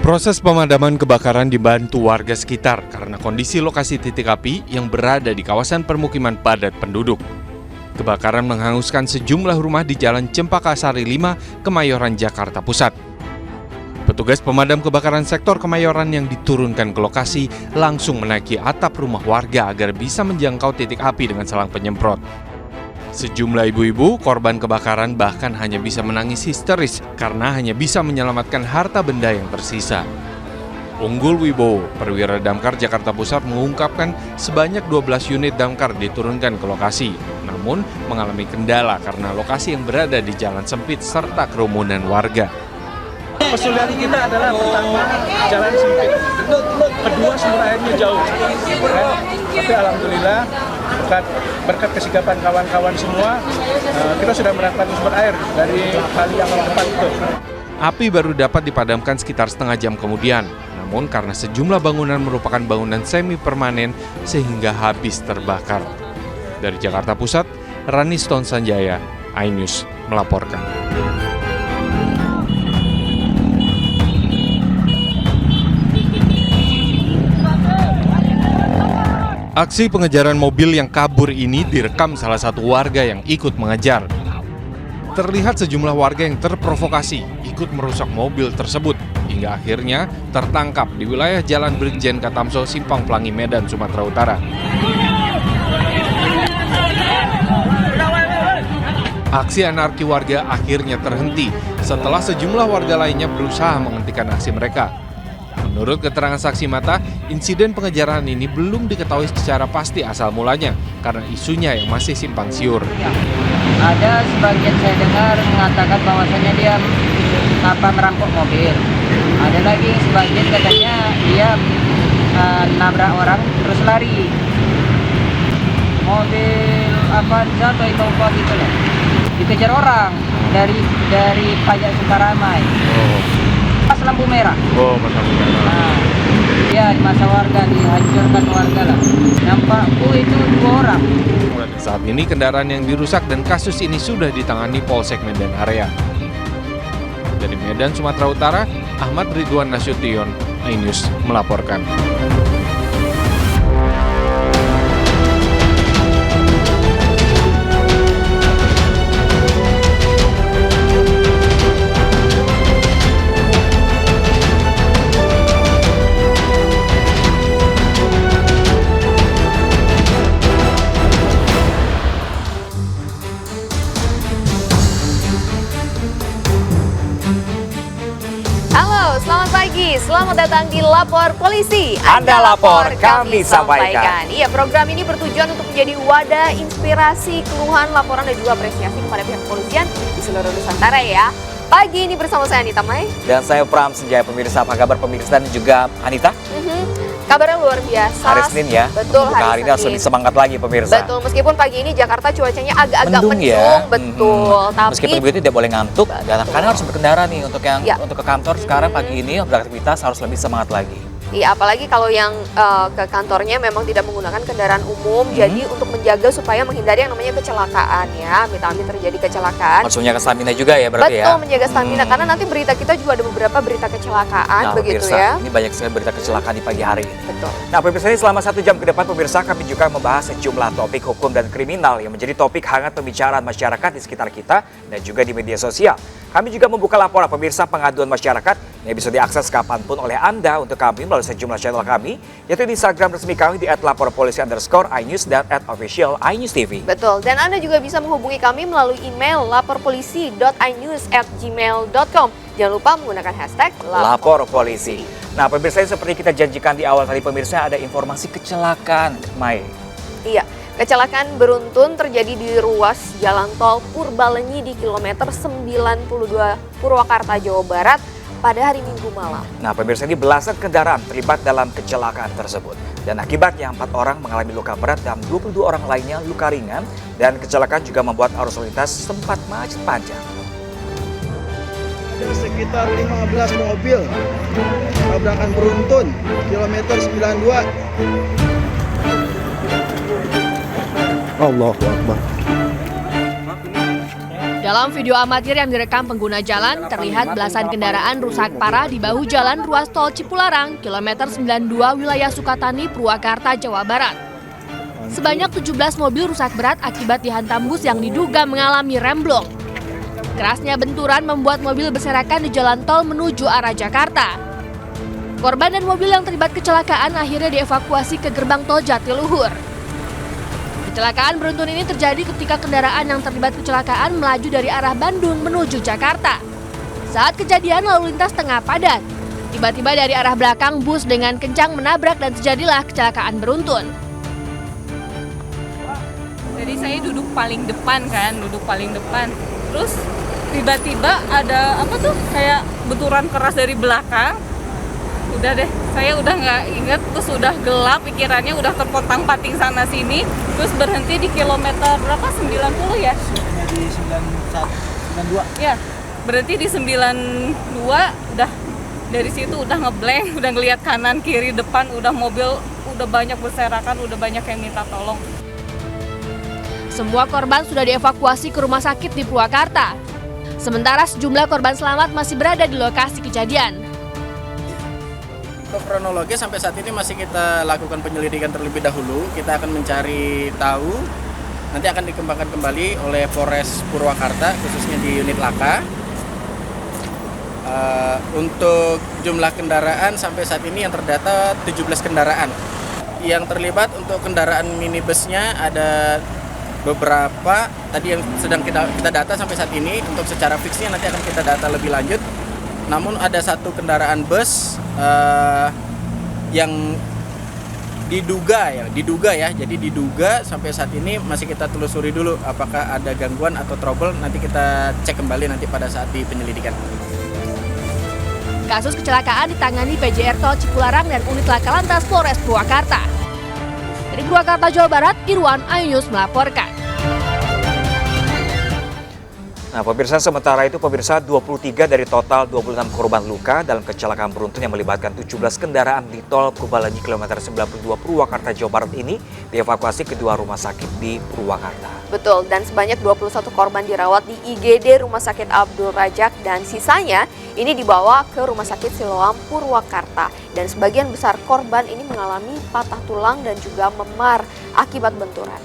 Proses pemadaman kebakaran dibantu warga sekitar karena kondisi lokasi titik api yang berada di kawasan permukiman padat penduduk. Kebakaran menghanguskan sejumlah rumah di Jalan Cempaka Sari 5, Kemayoran, Jakarta Pusat. Petugas pemadam kebakaran sektor Kemayoran yang diturunkan ke lokasi langsung menaiki atap rumah warga agar bisa menjangkau titik api dengan selang penyemprot. Sejumlah ibu-ibu korban kebakaran bahkan hanya bisa menangis histeris karena hanya bisa menyelamatkan harta benda yang tersisa. Unggul Wibowo, perwira damkar Jakarta Pusat mengungkapkan sebanyak 12 unit damkar diturunkan ke lokasi, namun mengalami kendala karena lokasi yang berada di jalan sempit serta kerumunan warga. Kesulitan kita adalah pertama jalan sempit, kedua sumber airnya jauh. Tapi alhamdulillah berkat kesigapan kawan-kawan semua, kita sudah mendapatkan sumber air dari kali yang depan itu. Api baru dapat dipadamkan sekitar setengah jam kemudian, namun karena sejumlah bangunan merupakan bangunan semi permanen sehingga habis terbakar. Dari Jakarta Pusat, Raniston Sanjaya, iNews melaporkan. Aksi pengejaran mobil yang kabur ini direkam salah satu warga yang ikut mengejar. Terlihat sejumlah warga yang terprovokasi ikut merusak mobil tersebut hingga akhirnya tertangkap di wilayah Jalan Brigjen Katamso, Simpang Pelangi, Medan, Sumatera Utara. Aksi anarki warga akhirnya terhenti setelah sejumlah warga lainnya berusaha menghentikan aksi mereka. Menurut keterangan saksi mata, insiden pengejaran ini belum diketahui secara pasti asal mulanya karena isunya yang masih simpang siur. Ada sebagian saya dengar mengatakan bahwasannya dia merampok mobil. Ada lagi sebagian katanya dia nabrak orang terus lari. Mobil Avanza atau Innova gitu loh. Dikejar orang dari Pajak Sukaramai. Pas lampu merah. Pas lampu merah. Nah, ya di masa warga dihancurkan warga lah. Nampakku itu 2 orang. Saat ini kendaraan yang dirusak dan kasus ini sudah ditangani Polsek Medan Area. Dari Medan, Sumatera Utara, Ahmad Ridwan Nasution, iNews melaporkan. Selamat pagi, selamat datang di Lapor Polisi. Anda lapor, kami sampaikan. Iya, program ini bertujuan untuk menjadi wadah inspirasi, keluhan, laporan, dan juga apresiasi kepada pihak kepolisian di seluruh Nusantara ya. Pagi ini bersama saya Anita Mai. Dan saya Pram Senjaya. Pemirsa, apa kabar pemirsa dan juga Anita? Kabarnya luar biasa. Hari Senin ya. Betul, hari ini harus lebih semangat lagi pemirsa. Betul, meskipun pagi ini Jakarta cuacanya agak-agak mendung ya. Betul. Tapi meskipun begitu tidak boleh ngantuk, karena harus berkendara nih untuk untuk ke kantor sekarang pagi ini beraktivitas harus lebih semangat lagi. Iya, apalagi kalau yang ke kantornya memang tidak menggunakan kendaraan umum, jadi untuk menjaga supaya menghindari yang namanya kecelakaan ya, amit-amit terjadi kecelakaan. Harus menjaga stamina juga ya berarti Betul, menjaga stamina, karena nanti berita kita juga ada beberapa berita kecelakaan, begitu pemirsa, ya. Ini banyak sekali berita kecelakaan di pagi hari ini. Betul. Nah pemirsa, ini selama 1 jam ke depan pemirsa kami juga membahas sejumlah topik hukum dan kriminal yang menjadi topik hangat pembicaraan masyarakat di sekitar kita dan juga di media sosial. Kami juga membuka laporan pemirsa pengaduan masyarakat yang bisa diakses kapanpun oleh Anda untuk kami melalui sejumlah channel kami, yaitu di Instagram resmi kami di @laporpolisi_inews dan @official_inews_tv. Betul, dan Anda juga bisa menghubungi kami melalui email laporpolisi.inews@gmail.com. Jangan lupa menggunakan hashtag Lapor Polisi. Nah pemirsa, seperti kita janjikan di awal tadi pemirsa, ada informasi kecelakaan, Mai. Iya. Kecelakaan beruntun terjadi di ruas jalan tol Purbalenyi di kilometer 92 Purwakarta, Jawa Barat pada hari Minggu malam. Nah pemirsa, ini belasan kendaraan terlibat dalam kecelakaan tersebut. Dan akibatnya 4 orang mengalami luka berat dan 22 orang lainnya luka ringan. Dan kecelakaan juga membuat arus lalu lintas sempat macet panjang. Ada sekitar 15 mobil tabrakan beruntun kilometer 92. Allahu Akbar. Dalam video amatir yang direkam pengguna jalan, terlihat belasan kendaraan rusak parah di bahu jalan ruas tol Cipularang, kilometer 92 wilayah Sukatani, Purwakarta, Jawa Barat. Sebanyak 17 mobil rusak berat akibat dihantam bus yang diduga mengalami remblong. Kerasnya benturan membuat mobil berserakan di jalan tol menuju arah Jakarta. Korban dan mobil yang terlibat kecelakaan akhirnya dievakuasi ke gerbang tol Jatiluhur. Kecelakaan beruntun ini terjadi ketika kendaraan yang terlibat kecelakaan melaju dari arah Bandung menuju Jakarta. Saat kejadian lalu lintas tengah padat. Tiba-tiba dari arah belakang bus dengan kencang menabrak dan terjadilah kecelakaan beruntun. Jadi saya duduk paling depan. Terus tiba-tiba ada kayak benturan keras dari belakang. Udah deh, saya udah nggak inget, terus udah gelap, pikirannya udah terpontang-panting sana sini, terus berhenti di kilometer berapa? 90 ya? Di 92. Ya, berhenti di 92, udah dari situ udah ngeblank, udah ngelihat kanan, kiri, depan, udah mobil, udah banyak berserakan, udah banyak yang minta tolong. Semua korban sudah dievakuasi ke rumah sakit di Purwakarta. Sementara sejumlah korban selamat masih berada di lokasi kejadian. Untuk kronologi sampai saat ini masih kita lakukan penyelidikan terlebih dahulu. Kita akan mencari tahu, nanti akan dikembangkan kembali oleh Polres Purwakarta, khususnya di unit Laka. Untuk jumlah kendaraan sampai saat ini yang terdata 17 kendaraan. Yang terlibat untuk kendaraan minibusnya ada beberapa, tadi yang sedang kita data sampai saat ini. Untuk secara fixnya nanti akan kita data lebih lanjut. Namun ada satu kendaraan bus yang diduga ya, jadi diduga sampai saat ini masih kita telusuri dulu apakah ada gangguan atau trouble, nanti kita cek kembali nanti pada saat di penyelidikan. Kasus kecelakaan ditangani PJR Tol Cipularang dan unit Laka Lantas Polres Purwakarta. Dari Purwakarta, Jawa Barat, Irwan Ayus melaporkan. Nah, pemirsa, sementara itu pemirsa 23 dari total 26 korban luka dalam kecelakaan beruntun yang melibatkan 17 kendaraan di tol Purbalenyi kilometer 92 Purwakarta, Jawa Barat ini dievakuasi ke dua rumah sakit di Purwakarta. Betul, dan sebanyak 21 korban dirawat di IGD Rumah Sakit Abdul Rajak dan sisanya ini dibawa ke Rumah Sakit Siloam Purwakarta. Dan sebagian besar korban ini mengalami patah tulang dan juga memar akibat benturan.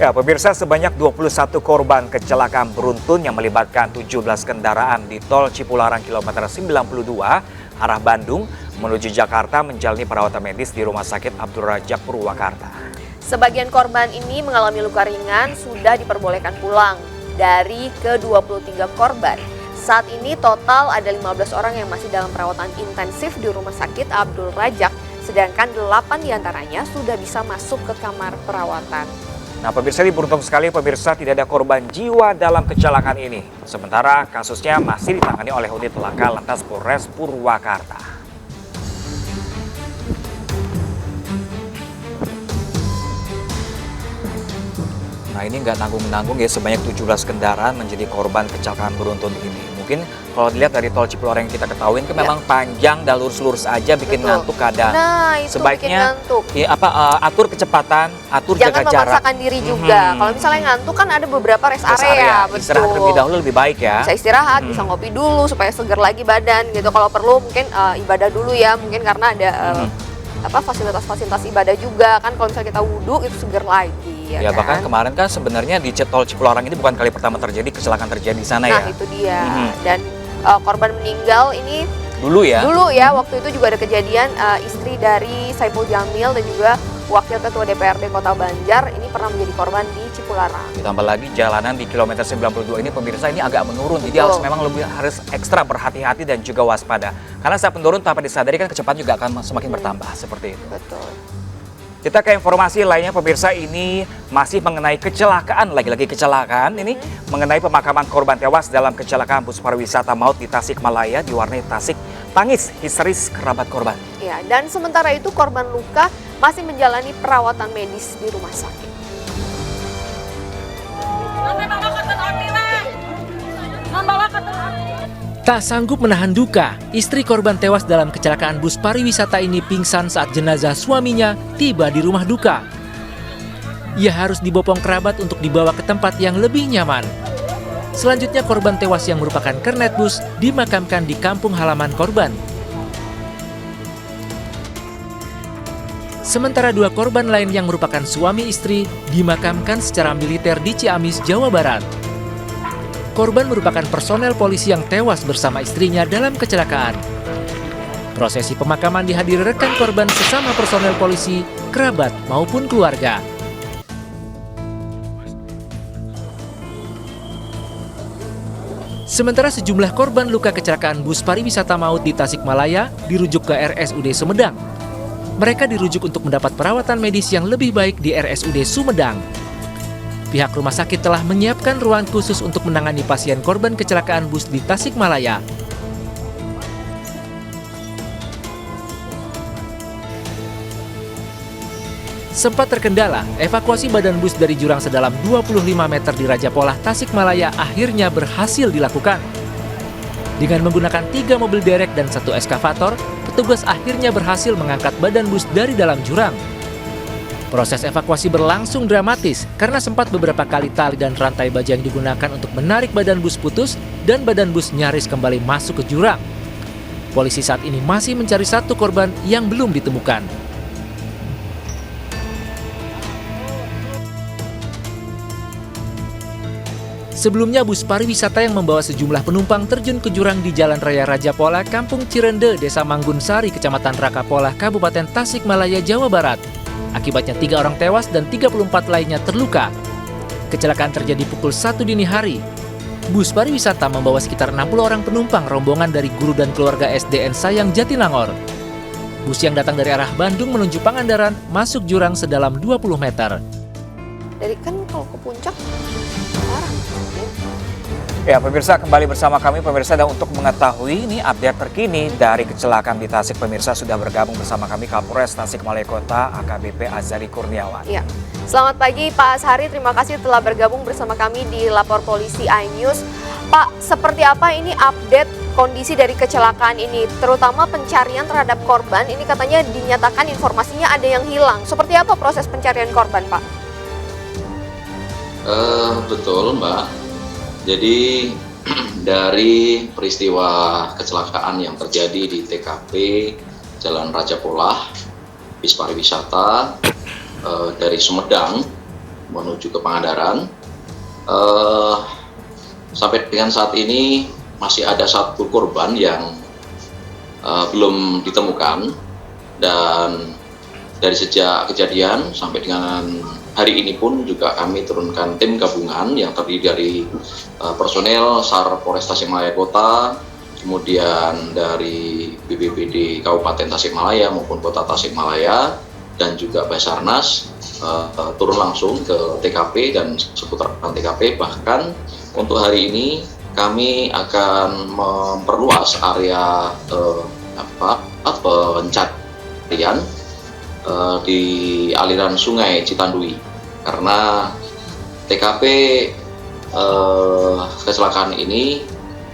Ya, pemirsa, sebanyak 21 korban kecelakaan beruntun yang melibatkan 17 kendaraan di tol Cipularang kilometer 92 arah Bandung menuju Jakarta menjalani perawatan medis di Rumah Sakit Abdul Rajak Purwakarta. Sebagian korban ini mengalami luka ringan sudah diperbolehkan pulang dari ke-23 korban. Saat ini total ada 15 orang yang masih dalam perawatan intensif di Rumah Sakit Abdul Rajak, sedangkan 8 diantaranya sudah bisa masuk ke kamar perawatan. Nah, pemirsa, ini beruntung sekali pemirsa tidak ada korban jiwa dalam kecelakaan ini. Sementara kasusnya masih ditangani oleh unit Laka Lantas Polres Purwakarta. Nah, ini nggak nanggung-nanggung ya, sebanyak 17 kendaraan menjadi korban kecelakaan beruntun ini. Mungkin kalau dilihat dari tol Cipularang yang kita ketahui kan memang panjang dan lurus-lurus aja, bikin ngantuk kadang. Nah, itu sebaiknya bikin ngantuk. Ya, atur kecepatan, atur jaga jarak. Jangan memaksakan diri juga. Kalau misalnya ngantuk kan ada beberapa rest area. Betul. Istirahat terlebih dahulu lebih baik ya. Bisa istirahat, bisa ngopi dulu supaya seger lagi badan gitu. Kalau perlu mungkin ibadah dulu ya, mungkin karena ada fasilitas-fasilitas ibadah juga kan. Kalau misalnya kita wudhu itu seger lagi. Ya kan? Bahkan kemarin kan sebenarnya di tol Cipularang ini bukan kali pertama kecelakaan terjadi di sana ya. Nah, itu dia. Dan korban meninggal ini dulu ya, waktu itu juga ada kejadian istri dari Saiful Jamil dan juga Wakil Ketua DPRD Kota Banjar ini pernah menjadi korban di Cipularang. Ditambah lagi jalanan di kilometer 92 ini pemirsa ini agak menurun. Jadi harus ekstra berhati-hati dan juga waspada. Karena saat menurun tanpa disadari kan kecepatan juga akan semakin bertambah seperti itu. Betul. Kita ke informasi lainnya pemirsa, ini masih mengenai kecelakaan, lagi-lagi kecelakaan ini mengenai pemakaman korban tewas dalam kecelakaan bus pariwisata maut di Tasikmalaya diwarnai tangis histeris kerabat korban. Ya, dan sementara itu korban luka masih menjalani perawatan medis di rumah sakit. Tak sanggup menahan duka, istri korban tewas dalam kecelakaan bus pariwisata ini pingsan saat jenazah suaminya tiba di rumah duka. Ia harus dibopong kerabat untuk dibawa ke tempat yang lebih nyaman. Selanjutnya korban tewas yang merupakan kernet bus dimakamkan di kampung halaman korban. Sementara 2 korban lain yang merupakan suami istri dimakamkan secara militer di Ciamis, Jawa Barat. Korban merupakan personel polisi yang tewas bersama istrinya dalam kecelakaan. Prosesi pemakaman dihadiri rekan korban sesama personel polisi, kerabat maupun keluarga. Sementara sejumlah korban luka kecelakaan bus pariwisata maut di Tasikmalaya dirujuk ke RSUD Sumedang. Mereka dirujuk untuk mendapat perawatan medis yang lebih baik di RSUD Sumedang. Pihak rumah sakit telah menyiapkan ruangan khusus untuk menangani pasien korban kecelakaan bus di Tasikmalaya. Sempat terkendala, evakuasi badan bus dari jurang sedalam 25 meter di Raja Polah, Tasikmalaya akhirnya berhasil dilakukan. Dengan menggunakan 3 mobil derek dan 1 eskavator, petugas akhirnya berhasil mengangkat badan bus dari dalam jurang. Proses evakuasi berlangsung dramatis karena sempat beberapa kali tali dan rantai baja yang digunakan untuk menarik badan bus putus dan badan bus nyaris kembali masuk ke jurang. Polisi saat ini masih mencari 1 korban yang belum ditemukan. Sebelumnya bus pariwisata yang membawa sejumlah penumpang terjun ke jurang di Jalan Raya Raja Polah, Kampung Cirende, Desa Manggun Sari, Kecamatan Rakapolah, Kabupaten Tasikmalaya, Jawa Barat. Akibatnya 3 orang tewas dan 34 lainnya terluka. Kecelakaan terjadi pukul 1 dini hari. Bus pariwisata membawa sekitar 60 orang penumpang rombongan dari guru dan keluarga SDN Sayang Jatinangor. Bus yang datang dari arah Bandung menuju Pangandaran masuk jurang sedalam 20 meter. Dari kan kalau ke puncak larang. Ya, pemirsa, kembali bersama kami pemirsa, dan untuk mengetahui ini update terkini dari kecelakaan di Tasik, pemirsa sudah bergabung bersama kami Kapolres Tasikmalaya Kota AKBP Azari Kurniawan. Ya. Selamat pagi Pak Ashari, terima kasih telah bergabung bersama kami di Lapor Polisi iNews. Pak, seperti apa ini update kondisi dari kecelakaan ini, terutama pencarian terhadap korban? Ini katanya dinyatakan informasinya ada yang hilang. Seperti apa proses pencarian korban, Pak? Betul, Mbak. Jadi dari peristiwa kecelakaan yang terjadi di TKP Jalan Raja Polah, bis pariwisata dari Sumedang menuju ke Pangandaran, sampai dengan saat ini masih ada 1 korban yang belum ditemukan, dan dari sejak kejadian sampai dengan hari ini pun juga kami turunkan tim gabungan yang terdiri dari personel SAR Polres Tasikmalaya Kota, kemudian dari BPBD Kabupaten Tasikmalaya maupun Kota Tasikmalaya, dan juga Basarnas turun langsung ke TKP dan seputaran TKP. Bahkan untuk hari ini kami akan memperluas area pencarian di aliran Sungai Citandui, karena TKP kecelakaan ini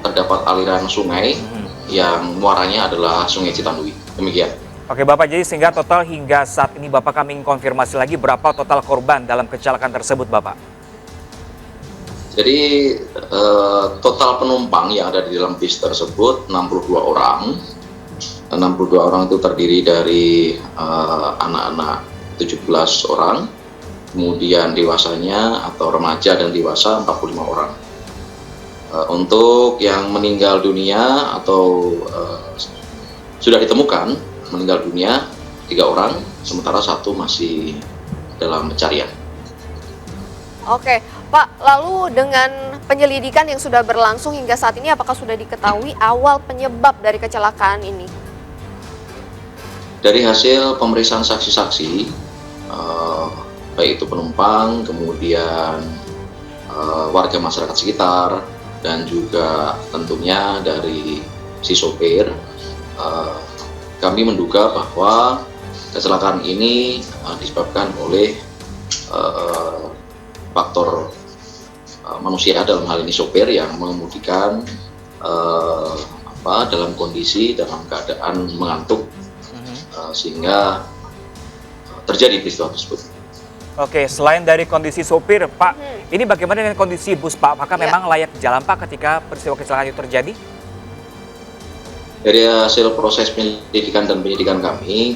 terdapat aliran sungai yang muaranya adalah Sungai Citandui. Demikian. Oke Bapak, jadi sehingga total hingga saat ini Bapak, kami konfirmasi lagi berapa total korban dalam kecelakaan tersebut Bapak? Jadi total penumpang yang ada di dalam bis tersebut 62 orang. 62 orang itu terdiri dari anak-anak 17 orang, kemudian dewasanya atau remaja dan dewasa 45 orang. Untuk yang meninggal dunia atau sudah ditemukan meninggal dunia 3 orang, sementara 1 masih dalam pencarian. Oke, Pak, lalu dengan penyelidikan yang sudah berlangsung hingga saat ini, apakah sudah diketahui awal penyebab dari kecelakaan ini? Dari hasil pemeriksaan saksi-saksi, baik itu penumpang, kemudian warga masyarakat sekitar, dan juga tentunya dari si sopir, kami menduga bahwa kecelakaan ini disebabkan oleh faktor manusia, dalam hal ini sopir yang mengemudikan dalam kondisi dalam keadaan mengantuk, sehingga terjadi peristiwa tersebut. Oke, selain dari kondisi sopir, Pak, ini bagaimana dengan kondisi bus, Pak? Apakah memang layak jalan, Pak, ketika peristiwa kecelakaan itu terjadi? Dari hasil proses penyelidikan dan penyidikan kami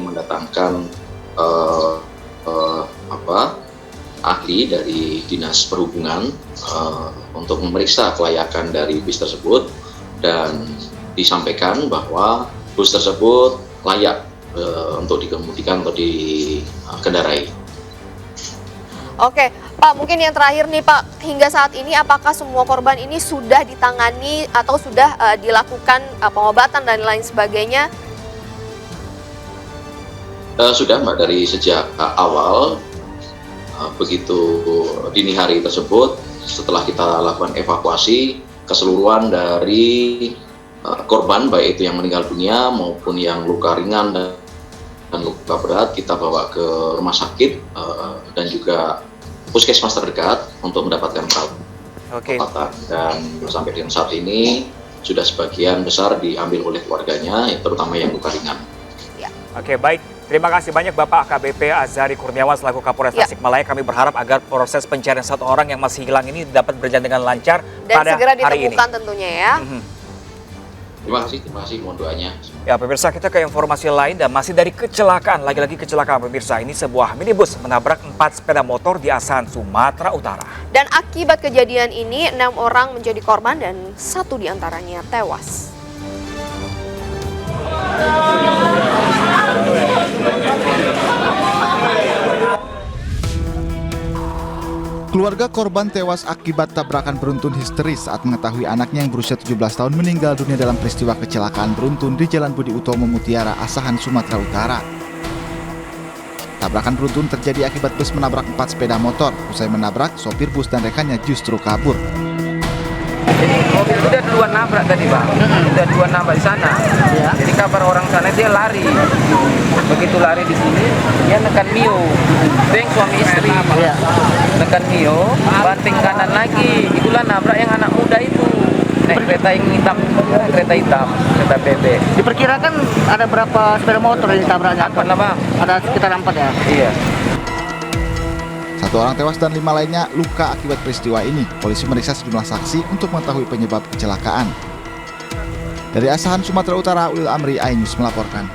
mendatangkan ahli dari Dinas Perhubungan untuk memeriksa kelayakan dari bus tersebut, dan disampaikan bahwa bus tersebut layak untuk dikemudikan atau dikendarai. Oke, Pak, mungkin yang terakhir nih Pak, hingga saat ini apakah semua korban ini sudah ditangani atau sudah dilakukan pengobatan dan lain sebagainya? Sudah Mbak, dari sejak awal, begitu dini hari tersebut, setelah kita lakukan evakuasi, keseluruhan dari korban, baik itu yang meninggal dunia maupun yang luka ringan dan luka berat, kita bawa ke rumah sakit dan juga puskesmas terdekat untuk mendapatkan perawatan. Dan sampai dengan saat ini sudah sebagian besar diambil oleh keluarganya, terutama yang luka ringan. Oke, baik. Terima kasih banyak Bapak AKBP Azari Kurniawan selaku Kapolres Tasikmalaya. Kami berharap agar proses pencarian satu orang yang masih hilang ini dapat berjalan dengan lancar dan pada segera hari ini. ditemukan tentunya ya. Terima kasih, mohon doanya. Ya pemirsa, kita ke informasi lain dan masih dari kecelakaan, lagi-lagi kecelakaan pemirsa. Ini sebuah minibus menabrak 4 sepeda motor di Asahan, Sumatera Utara. Dan akibat kejadian ini 6 orang menjadi korban dan 1 diantaranya tewas. Keluarga korban tewas akibat tabrakan beruntun histeris saat mengetahui anaknya yang berusia 17 tahun meninggal dunia dalam peristiwa kecelakaan beruntun di Jalan Budi Utomo Mutiara, Asahan, Sumatera Utara. Tabrakan beruntun terjadi akibat bus menabrak 4 sepeda motor. Usai menabrak, sopir bus dan rekannya justru kabur. Jadi mobil itu udah duluan nabrak tadi Pak, udah duluan nabrak di sana. Jadi kabar orang sana dia lari, begitu lari di sini dia nekan Mio, itu yang suami istri, nekan Mio, banting kanan lagi, itulah nabrak yang anak muda itu, naik kereta yang hitam, kereta PB. Diperkirakan ada berapa sepeda motor yang ditabraknya? 4 lah Bang. Ada sekitar 4 ya? Iya. 1 orang tewas dan 5 lainnya luka akibat peristiwa ini. Polisi meriksa sejumlah saksi untuk mengetahui penyebab kecelakaan. Dari Asahan, Sumatera Utara, Ulil Amri, iNews melaporkan.